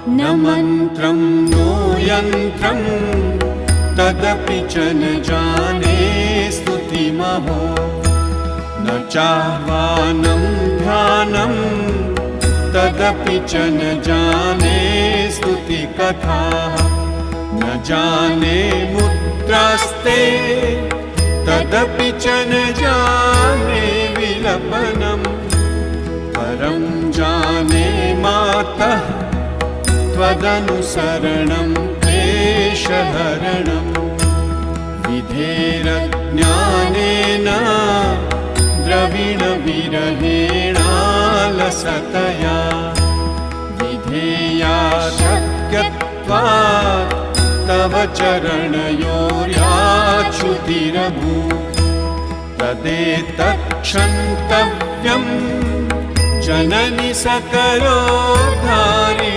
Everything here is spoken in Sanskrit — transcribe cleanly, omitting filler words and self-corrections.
न मन्त्रं नो यन्त्रं तदपि च न जाने स्तुतिमहो न चाह्वानं ध्यानं तदपि च न जाने स्तुतिकथाः न जाने मुद्रास्ते तदपि च न जाने विलपनम् परं जाने मातः त्वदनुसरणं क्लेशहरणम् विधेरज्ञानेन द्रविणविरहेणालसतया विधेया शक्यत्वात् तव चरणयोर्याच्युतिरभूत् तदेतत्क्षन्तव्यम् जननि सकलोद्धारिणी